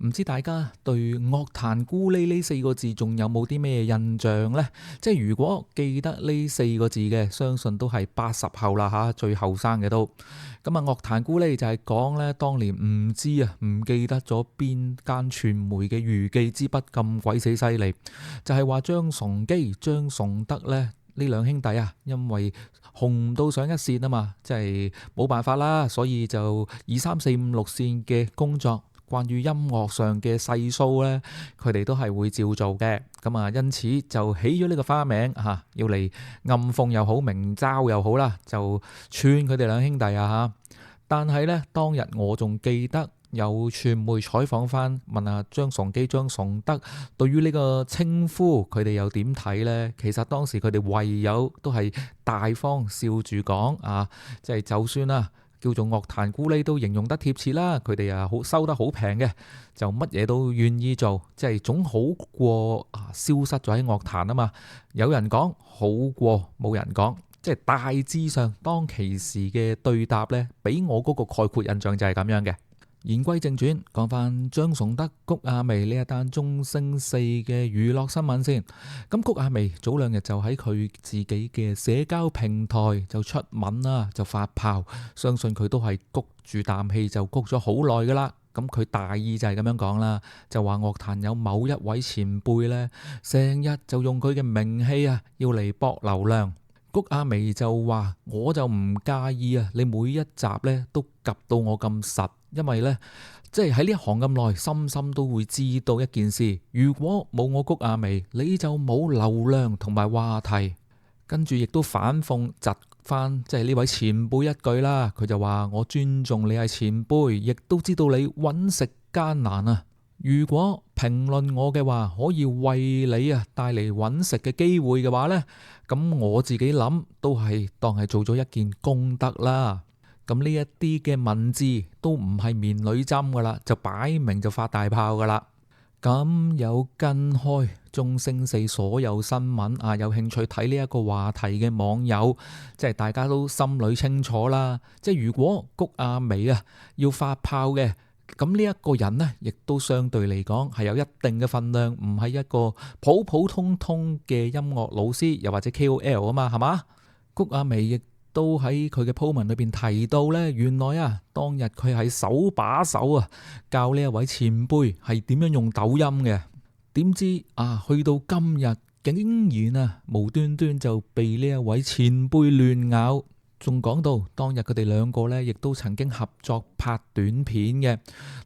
唔知大家對樂壇咕喱呢四個字仲有冇啲咩印象呢？即係如果記得呢四個字嘅，相信都係80後啦吓，最後生嘅都。咁啊，樂壇咕喱就係講呢，當年唔記得咗邊間傳媒嘅預記之筆咁鬼死犀利，就係話張崇基、張崇德呢兩兄弟啊，因為紅唔到上一線啊嘛，即係冇辦法啦，所以就2、3、4、5、6線嘅工作。關於音樂上嘅細數呢，佢哋都係會照做嘅。咁啊，因此就起咗呢個花名嚇，要嚟暗諷又好，明嘲又好啦，就串佢哋兩兄弟啊嚇。但係呢，當日我仲記得有傳媒採訪翻問下張崇基、張崇德對於呢個稱呼，佢哋又點睇呢？其實當時佢哋唯有都係大方笑住講啊，即係就算啦。叫做樂壇咕喱都形容得貼切啦，佢哋啊好收得好平嘅，就乜嘢都願意做，即係總好過消失咗喺樂壇啊嘛。有人講好過冇人講，即係大致上當其時嘅對答呢，俾我嗰個概括印象就係咁樣嘅。言歸正傳，講翻張崇德、谷婭溦呢一單中星四嘅娛樂新聞先。咁谷婭溦早2日就喺佢自己嘅社交平台就出文啦，就發炮，相信佢都係谷住啖氣就谷咗好耐噶啦。咁佢大意就係咁樣講啦，就話樂壇有某一位前輩呢，成日就用佢嘅名氣啊，要嚟博流量。谷婭溦就話：我就唔介意啊，你每一集呢都夾到我咁實。因為呢，即係喺呢一行咁耐，深深都會知道一件事，如果冇我谷婭溦，你就冇流量同埋話題。跟住亦都反諷窒翻，即係呢位前輩一句啦，佢就話：我尊重你係前輩，亦都知道你揾食艱難啊。如果評論我嘅話，可以為你啊帶嚟揾食嘅機會嘅話呢，咁我自己諗都係當係做咗一件功德啦。咁呢一啲嘅文字都唔係棉裏針噶啦，就擺明就發大炮噶啦。咁有跟開中星四所有新聞啊，有興趣睇呢一個話題嘅網友，即係大家都心裏清楚啦。即係如果谷婭溦啊要發炮嘅，咁呢一個人呢，亦都相對嚟講係有一定嘅份量，唔係一個普普通通嘅音樂老師，又或者 KOL 啊嘛，係嘛？谷婭溦亦都喺佢嘅 po 文裏邊提到呢，原來啊當日佢係手把手啊教呢一位前輩係點樣用抖音嘅，點知啊去到今日竟然啊無端端就被呢一位前輩亂咬，仲講到當日佢哋兩個呢亦都曾經合作拍短片嘅，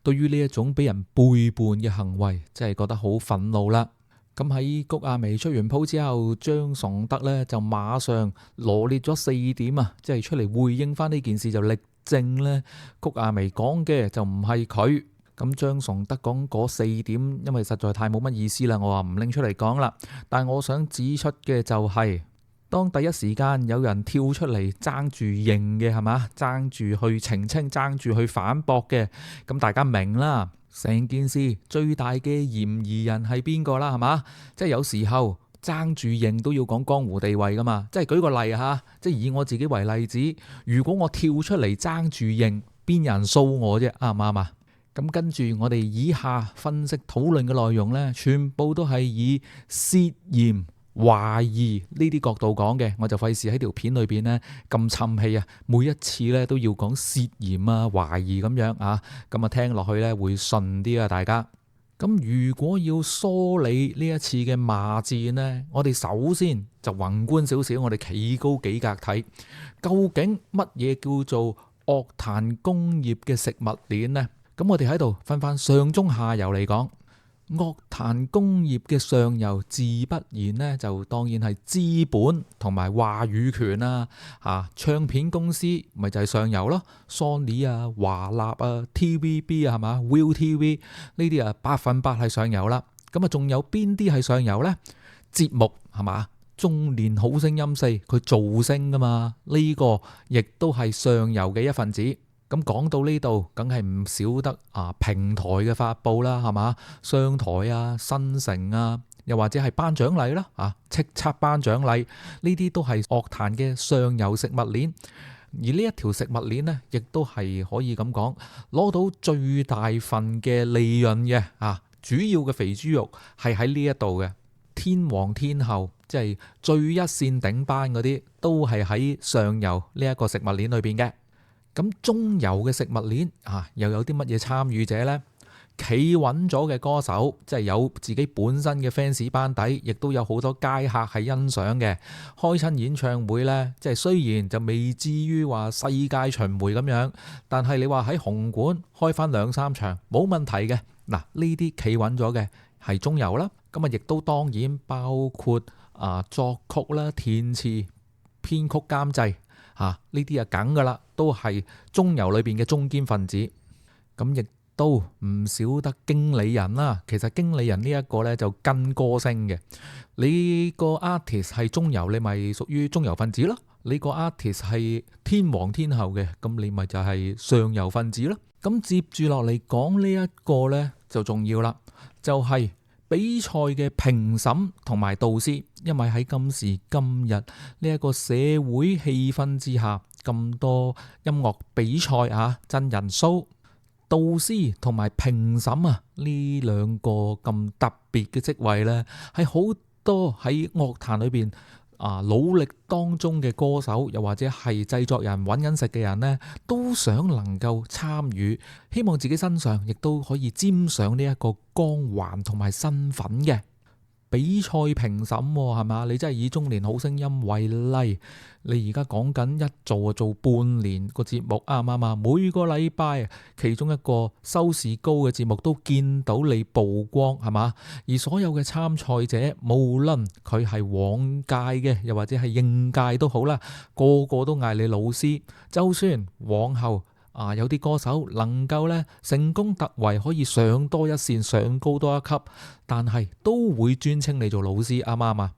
對於呢一種俾人背叛嘅行為，真係覺得好憤怒啦。咁喺谷婭溦出完鋪之後，張崇德呢就馬上羅列咗4點啊，即係出嚟回應翻呢件事，就力證呢谷婭溦講嘅就唔係佢。咁張崇德講嗰4點，因為實在太冇乜意思啦，我話唔拎出嚟講啦。但係我想指出嘅就係，當第一時間有人跳出嚟爭住認嘅係嘛，爭住去澄清，爭住去反駁嘅，咁大家明啦。成件事最大嘅嫌疑人係邊個啦？係嘛？即係有時候爭住認都要講江湖地位噶嘛。即係舉個例吓，即係以我自己為例子，如果我跳出嚟爭住認，邊有人掃我啫？啱唔啱啊？咁跟住我哋以下分析討論嘅內容呢，全部都係以涉嫌、懷疑呢啲角度講嘅，我就費事喺條片裏邊呢咁沉氣啊！每一次呢都要講涉嫌啊、懷疑咁樣啊，咁啊聽落去呢會順啲啊，大家。咁如果要梳理呢一次嘅罵戰呢，我哋首先就宏觀少少，我哋企高幾格睇，究竟乜嘢叫做樂壇工業嘅食物鏈呢？咁我哋喺度分翻上中下游嚟講。樂壇工業嘅上游自不然呢，就當然係資本同埋話語權啦。唱片公司咪就係上游咯，Sony 啊、華納啊、TVB 啊係嘛，ViuTV 呢啲啊100%係上游啦。咁啊仲有邊啲係上游呢？節目係嘛，中年好聲音4佢造星噶嘛，呢個亦都係上游嘅一份子。咁講到呢度，梗係唔少得平台嘅發佈啦，係嘛？商台啊、新城啊，又或者係頒獎禮啦，叱咤頒獎禮呢啲都係樂壇嘅上游食物鏈。而呢一條食物鏈呢，亦都係可以咁講，攞到最大份嘅利潤嘅主要嘅肥豬肉係喺呢一度嘅。天王天后即係最一線頂班嗰啲，都係喺上游呢一個食物鏈裏邊嘅。咁中游嘅食物鏈又有啲乜嘢參與者呢？企穩咗嘅歌手，即係有自己本身嘅 fans 班底，亦都有好多街客係欣賞嘅。開親演唱會呢，即係雖然就未至於話世界巡迴咁樣，但係你話喺紅館開翻2-3場冇問題嘅。嗱，呢啲企穩咗嘅係中游啦，咁亦都當然包括作曲啦、填詞、編曲、監製呢啲梗噶啦，都係中游裏邊嘅中堅分子。咁亦都唔少得經理人啦。其實經理人呢一個呢，就跟歌星嘅。你個 artist 係中游，你咪屬於中游分子咯。你個 artist 係天王天后嘅，咁你咪就係上游分子咯。咁接住落嚟講呢一個呢，就重要啦，就係比賽嘅評審同埋導師。因為喺今時今日呢一個社會氣氛之下，咁多音樂比賽真人 show，導師同埋評審呢兩個咁特別嘅職位呢，係好多喺樂壇裏邊努力當中嘅歌手，又或者係製作人揾緊食嘅人呢，都想能夠參與，希望自己身上亦都可以沾上呢一個光環同埋身份嘅。比賽評審係嘛？你真係以中年好聲音為例，你而家講緊一做就做半年個節目啱唔啱？每個禮拜其中一個收視高嘅節目都見到你曝光係嘛？而所有嘅參賽者，無論佢係往屆嘅，又或者係應屆都好啦，個個都嗌你老師。就算往後有啲歌手能夠咧成功突圍，可以上多一線，上高多一級，但係都會尊稱你做老師，啱唔啱啊？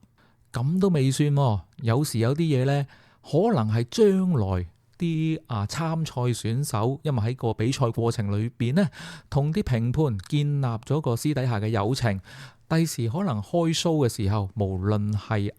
咁都未算喎，有時有啲嘢呢，可能係將來啲參賽選手，因為喺個比賽過程裏邊呢，同啲評判建立咗個私底下嘅友情。第時可能開 show 嘅時候，無論係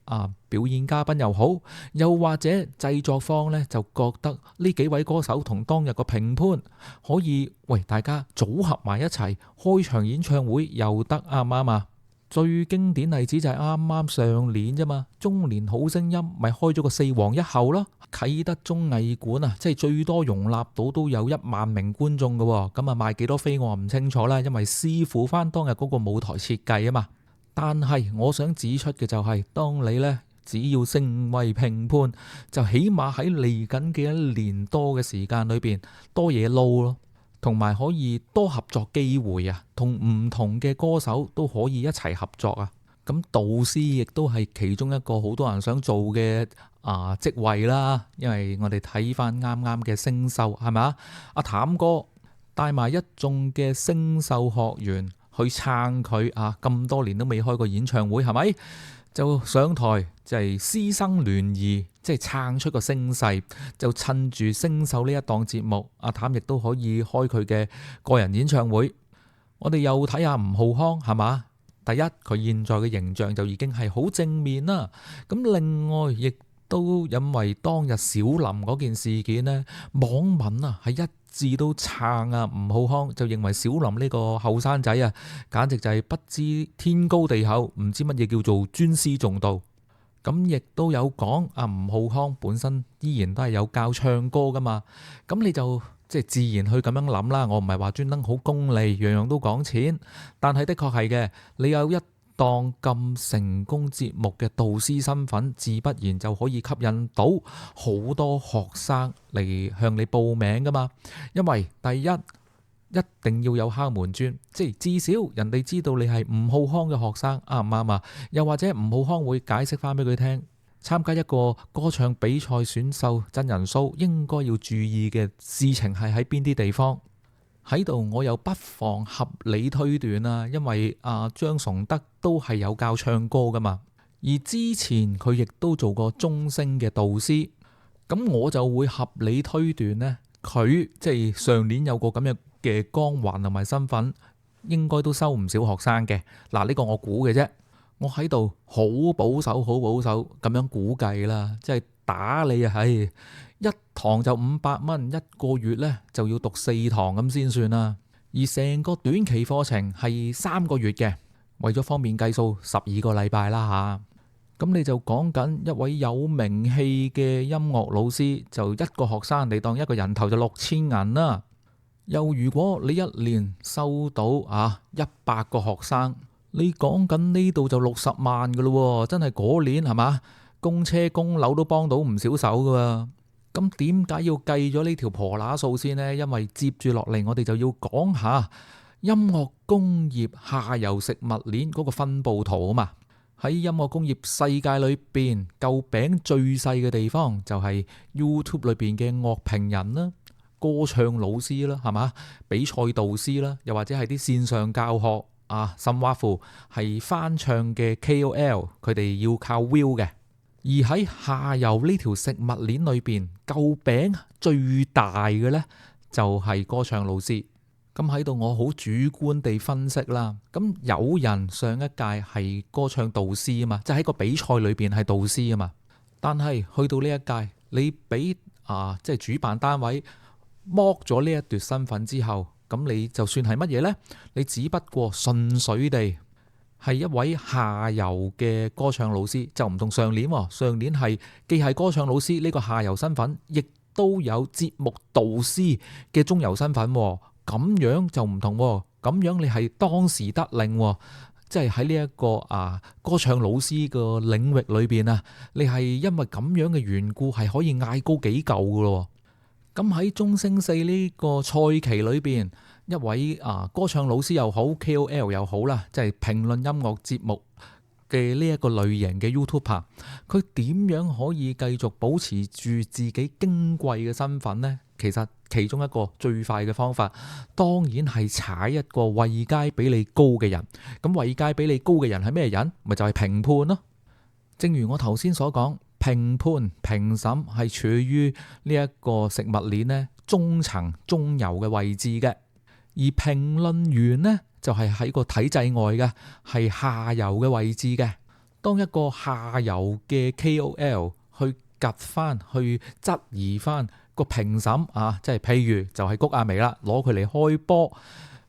表演嘉賓又好，又或者製作方呢，就覺得呢幾位歌手同當日個評判可以大家組合埋一齊開場演唱會又得，啱唔啱啊？最經典例子就係啱啱上年啫嘛，中年好聲音咪開咗個4王1後咯。啟德綜藝館即係最多容納到都有1萬名觀眾嘅喎。咁賣幾多飛我唔清楚啦，因為視乎翻當日嗰個舞台設計啊嘛。但係我想指出嘅就係，當你呢，只要成為評判，就起碼喺嚟緊嘅1年多嘅時間裏邊多嘢撈咯。同埋可以多合作機會同唔同嘅歌手都可以一齊合作咁導師亦都係其中一個好多人想做嘅職位啦。因為我哋睇翻啱啱嘅星秀係咪阿譚哥帶埋一眾嘅星秀學員去撐佢咁多年都未開過演唱會，係咪？就上台就係師生聯誼，即係撐出個聲勢，就趁住星秀呢一檔節目，阿譚亦都可以開佢嘅個人演唱會。我哋又睇下吳浩康係嘛？第一，佢現在嘅形象就已經係好正面啦。咁另外亦都因為當日小林嗰件事件呢，網民係一致都撐吳浩康，就認為小林呢個後生仔簡直就係不知天高地厚，唔知乜嘢叫做尊師重道。咁亦都有講吳浩康本身依然都係有教唱歌噶嘛，咁你就即係自然去咁樣諗啦。我唔係話專登好功利，樣樣都講錢，但係的確係嘅，你有一當咁成功節目嘅導師身份，自不然就可以吸引到好多學生嚟向你報名噶嘛。因為第一定要有敲門磚，即係至少人哋知道你係吳浩康嘅學生，啱唔啱啊？又或者吳浩康會解釋翻俾佢聽，參加一個歌唱比賽選秀真人 show 應該要注意嘅事情係喺邊啲地方。喺度我又不妨合理推斷因為張崇德都係有教唱歌噶嘛，而之前佢亦都做過中聲嘅導師，咁我就會合理推斷呢，佢即係上年有個咁樣嘅光環同埋身份，應該都收唔少學生嘅。呢個我估嘅啫，我喺度好保守咁樣估計啦，即係打你啊！一堂就500蚊，一個月呢就要讀4堂咁先算啦。而成個短期課程係3個月嘅，為咗方便計數，12個禮拜啦吓。咁你就講緊一位有名氣嘅音樂老師，就一個學生，你當一個人頭就6000銀啦。又如果你一年收到100個學生，你講緊呢度就60萬噶咯，真係嗰年係嘛？供車供樓都幫到唔少手噶。咁點解要計咗呢條婆乸數先呢？因為接住落嚟我哋就要講下音樂工業下游食物鏈嗰個分佈圖啊嘛。喺音樂工業世界裏邊，嚿餅最細嘅地方就係 YouTube 裏邊嘅樂評人啦、歌唱老師啦，係嘛？比賽導師啦，又或者係啲線上教學甚或乎係翻唱嘅 KOL， 佢哋要靠 view 嘅。而喺下游呢條食物鏈裏邊，嚿餅最大嘅呢就係歌唱老師。咁喺度我好主觀地分析啦。咁有人上一屆係歌唱導師啊嘛，即係喺個比賽裏邊係導師啊嘛。但係去到呢一屆，你俾即係主辦單位剝咗呢一奪身份之後，咁你就算係乜嘢呢？你只不過純粹地係一位下游嘅歌唱老師，就唔同上年。上年係既係歌唱老師呢個下游身份，亦都有節目導師嘅中游身份。咁樣就唔同，咁樣你係當時得令，即係喺呢一個歌唱老師個領域裏邊啊，你係因為咁樣嘅緣故係可以嗌高幾嚿噶咯。咁喺中星四呢個賽期裏邊，一位歌唱老師又好 KOL 又好啦，即係評論音樂節目嘅呢一個類型嘅 YouTuber， 佢點樣可以繼續保持住自己矜貴嘅身份呢？其實其中一個最快嘅方法，當然係踩一個位階比你高嘅人。咁位階比你高嘅人係咩人？咪就係評判咯。正如我頭先所講，評判評審係處於呢一個食物鏈呢中層中游嘅位置嘅，而評論員呢就係喺個體制外嘅，係下游嘅位置嘅。當一個下游嘅 KOL 去趌翻去質疑翻個評審即係譬如就係谷亞薇啦，攞佢嚟開波，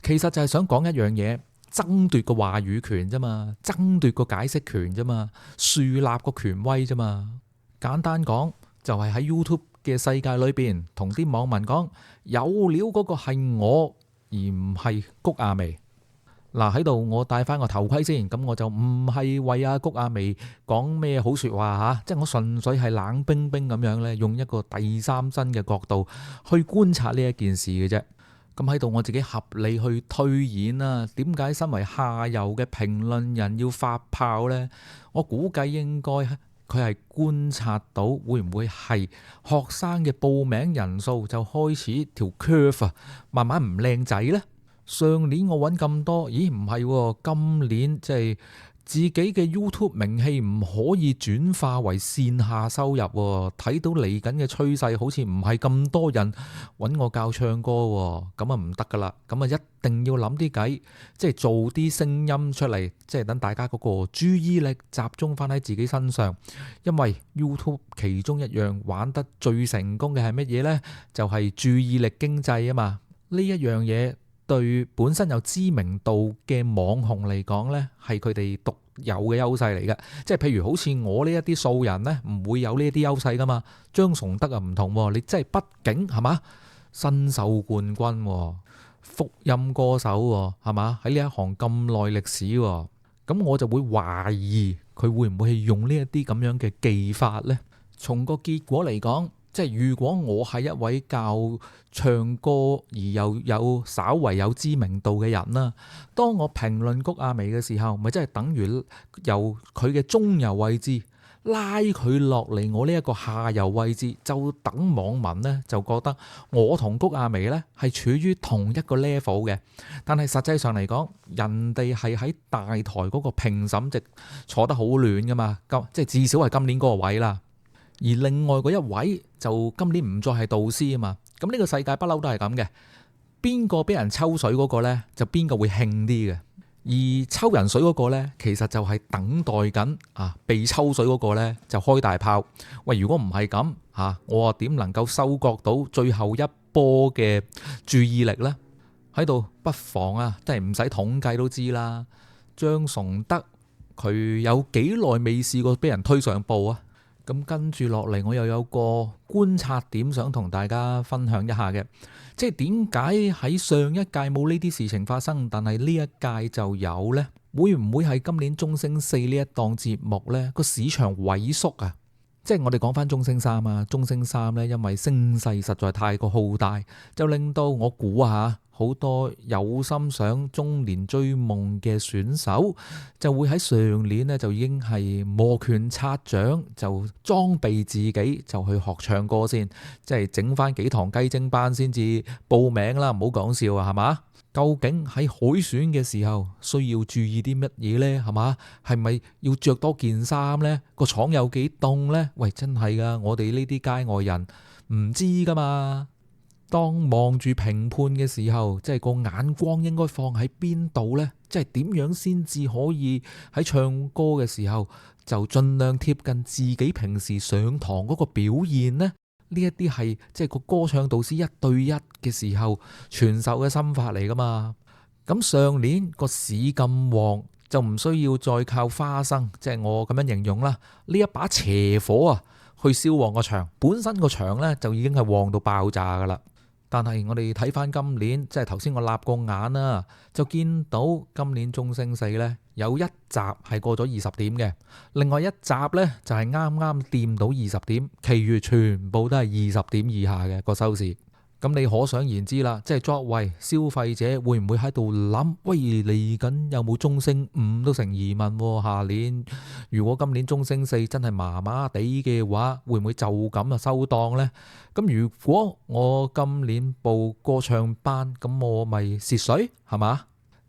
其實就係想講一樣嘢，爭奪個話語權啫嘛，爭奪個解釋權啫嘛，樹立個權威啫嘛。簡單講就係喺 YouTube 嘅世界裏邊，同啲網民講，有料嗰個係我，而唔係谷亞薇。喺度我戴翻個頭盔先，咁我就唔係為谷亞薇講咩好說話即係我純粹係冷冰冰咁樣咧，用一個第三身嘅角度去觀察呢一件事嘅啫。咁喺度我自己合理去推演啦，點解身為下游嘅評論人要發炮呢？我估計應該佢係觀察到會唔會係學生嘅報名人數就開始條 curve 慢慢唔靚仔呢？上年我揾咁多，咦唔係，今年即係自己嘅 YouTube 名氣唔可以轉化為線下收入，睇到嚟緊嘅趨勢好似唔係咁多人揾我教唱歌，咁唔得噶啦，咁一定要諗啲計，即係做啲聲音出嚟，即係等大家嗰個注意力集中翻喺自己身上，因為 YouTube 其中一樣玩得最成功嘅係乜嘢呢？就係注意力經濟啊嘛，呢一樣嘢。對本身有知名度嘅網紅嚟講呢，係佢哋獨有嘅優勢嚟嘅。即係譬如好似我呢一啲素人呢，唔會有呢一啲優勢噶嘛。張崇德啊唔同，你真係畢竟係嘛，新秀冠軍，福音歌手係嘛，喺呢一行咁耐歷史，咁我就會懷疑佢會唔會係用呢一啲咁樣嘅技法呢？從個結果嚟講。即係如果我係一位教唱歌而又有稍為有知名度嘅人啦，當我評論谷亞薇嘅時候，咪即係等於由佢嘅中游位置拉佢落嚟我呢一個下游位置，就等網民呢就覺得我同谷亞薇呢係處於同一個 level 嘅。但係實際上嚟講，人哋係喺大台嗰個評審席坐得好暖噶嘛，即係至少係今年嗰個位啦。而另外嗰一位就今年唔再係導師啊嘛，咁呢個世界不嬲都係咁嘅，邊個俾人抽水嗰個呢，就邊個會興啲嘅。而抽人水嗰個呢，其實就係等待緊被抽水嗰個呢，就開大炮。喂，如果唔係咁我啊點能夠收割到最後一波嘅注意力呢？喺度不妨真係唔使統計都知啦。張崇德佢有幾耐未試過俾人推上報啊？咁跟住落嚟，我又有個觀察點想同大家分享一下嘅，即係點解喺上一屆冇呢啲事情發生，但係呢一屆就有呢？會唔會係今年中星四呢一檔節目呢個市場萎縮啊？即係我哋講翻中星三啊，中星三呢，因為聲勢實在太過浩大，就令到我估下好多有心想中年追夢嘅選手就會喺上年呢，就已經係摩拳擦掌，就裝備自己就去學唱歌先，即係整翻幾堂雞精班先至報名啦，唔好講笑啊，係嘛？究竟喺海選嘅時候需要注意啲乜嘢呢？係嘛？係咪要着多件衫呢？個廠有幾凍呢？喂，真係噶，我哋呢啲街外人唔知噶嘛。當望住評判嘅時候，即係個眼光應該放喺邊度呢？即係點樣先至可以喺唱歌嘅時候就盡量貼近自己平時上堂嗰個表現呢？呢一啲係即係個歌唱導師一對一嘅時候傳授嘅心法嚟噶嘛。咁上年個市咁旺，就唔需要再靠花生，即係我咁樣形容啦。呢一把邪火去燒旺個場，本身個場呢就已經係旺到爆炸噶啦。但係我哋睇翻今年，即係頭先我立個眼啦，就見到今年中星四呢有一集係過咗20點嘅，另外一集呢就係啱啱掂到20點，其餘全部都係20點以下嘅個收視。咁你可想而知啦，即係作為消費者會唔會喺度諗，喂，嚟緊有冇中星五都成疑問喎？下年如果今年中星四真係麻麻地嘅話，會唔會就咁收檔呢？咁如果我今年報歌唱班，咁我咪蝕水係嘛？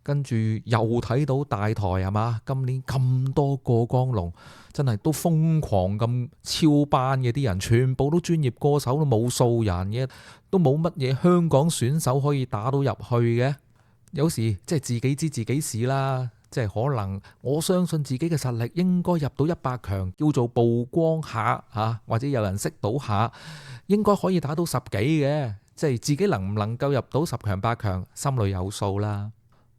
跟住又睇到大台係嘛？今年咁多過江龍，真係都瘋狂咁超班嘅啲人，全部都專業歌手，都冇素人嘅，都冇乜嘢香港選手可以打到入去嘅。有時即係自己知自己事啦，即係可能我相信自己嘅實力應該入到100強，叫做曝光下或者有人識到下，應該可以打到10幾嘅。即係自己能唔能夠入到10強8強，心裏有數啦。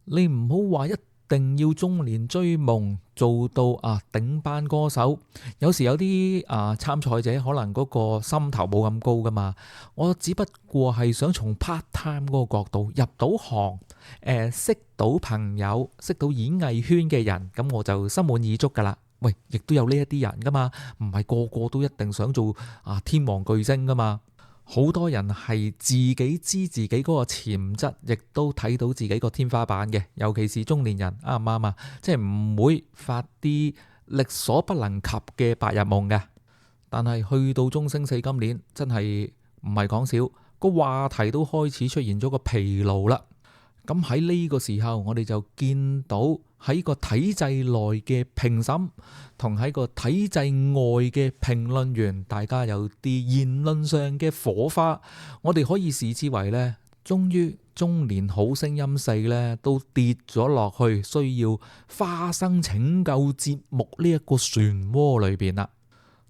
你唔好話一定要中年追夢做到頂班歌手，有時有啲參賽者可能嗰個心頭冇咁高噶嘛。我只不過係想從 part time 嗰個角度入到行，識到朋友，識到演藝圈嘅人，咁我就心滿意足噶啦。喂，亦都有呢一啲人噶嘛，唔係個個都一定想做天王巨星噶嘛。好多人係自己知自己嗰個潛質，亦都睇到自己個天花板嘅，尤其是中年人，啱唔啱啊？即係唔會發啲力所不能及嘅白日夢嘅。但係去到中星四今年，真係唔係講笑，個話題都開始出現咗個疲勞啦。咁喺呢個時候，我哋就見到喺個體制內嘅評審同喺個體制外嘅評論員，大家有啲言論上嘅火花。我哋可以視之為呢，終於中年好聲音四呢都跌咗落去，需要花生拯救節目呢一個漩渦裏邊啦。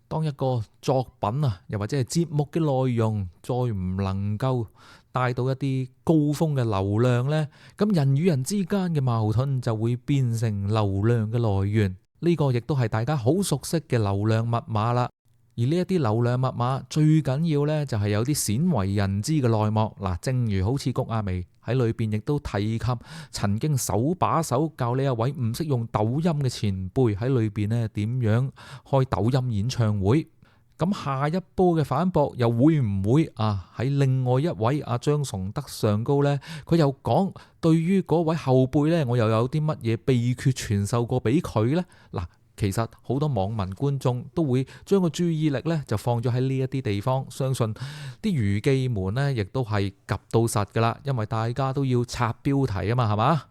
當一個作品又或者係節目嘅內容再唔能夠帶到一啲高峰嘅流量呢，咁人與人之間嘅矛盾就會變成流量嘅來源。呢個亦都係大家好熟悉嘅流量密碼啦。而呢一啲流量密碼最緊要呢，就係有啲鮮為人知嘅內幕。嗱，正如好似谷婭溦喺裏邊亦都提及，曾經手把手教呢一位唔識用抖音嘅前輩喺裏邊呢點樣開抖音演唱會。咁下一波嘅反駁又會唔會喺另外一位張崇德上高呢？佢又講對於嗰位後輩呢，我又有啲乜嘢秘訣傳授過俾佢呢？嗱，其實好多網民觀眾都會將個注意力呢就放咗喺呢一啲地方，相信啲娛記們呢亦都係及到實噶啦，因為大家都要刷標題啊嘛，係嘛？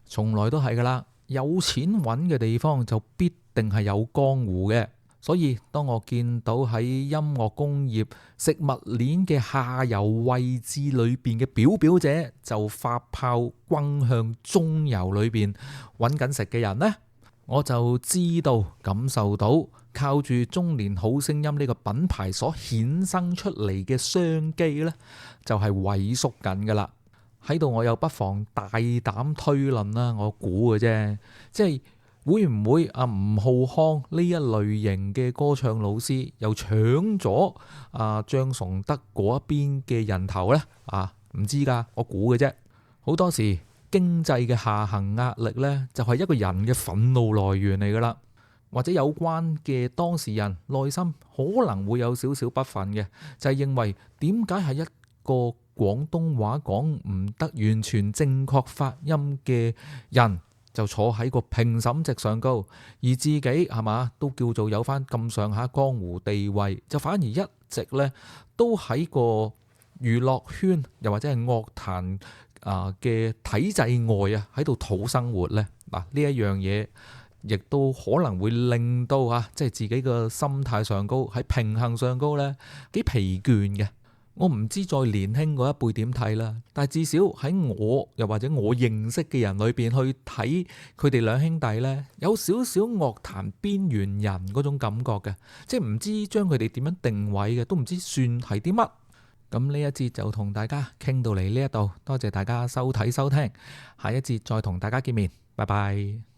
從來都係噶啦，有錢揾嘅地方就必定係有江湖嘅。所以當我見到喺音樂工業食物鏈嘅下游位置裏邊嘅表表者就發炮轟向中游裏邊揾緊食嘅人呢，我就知道感受到靠住中年好聲音呢個品牌所衍生出嚟嘅商機呢，就係萎縮緊噶啦。喺度我又不妨大膽推論啦，我估嘅啫，即係會唔會阿吳浩康呢一類型嘅歌唱老師又搶咗張崇德嗰一邊嘅人頭呢？唔知噶，我估嘅啫。好多時經濟嘅下行壓力呢，就係一個人嘅憤怒來源嚟噶啦，或者有關嘅當事人內心可能會有少少不忿嘅，就係認為點解係一個廣東話講唔得完全正確發音嘅人就坐喺個評審席上高，而自己係嘛都叫做有翻咁上下江湖地位，就反而一直呢都喺個娛樂圈又或者係樂壇嘅體制外喺度討生活呢。呢一樣嘢亦都可能會令到即係自己個心態上高喺平衡上高呢幾疲倦嘅。我唔知再年輕嗰一輩點睇啦，但係至少喺我又或者我認識嘅人裏邊去睇佢哋兩兄弟呢，有少少樂壇邊緣人嗰種感覺嘅，即係唔知將佢哋點樣定位嘅，都唔知算係啲乜。咁呢一節就同大家傾到嚟呢一度，多謝大家收睇收聽，下一節再同大家見面，拜拜。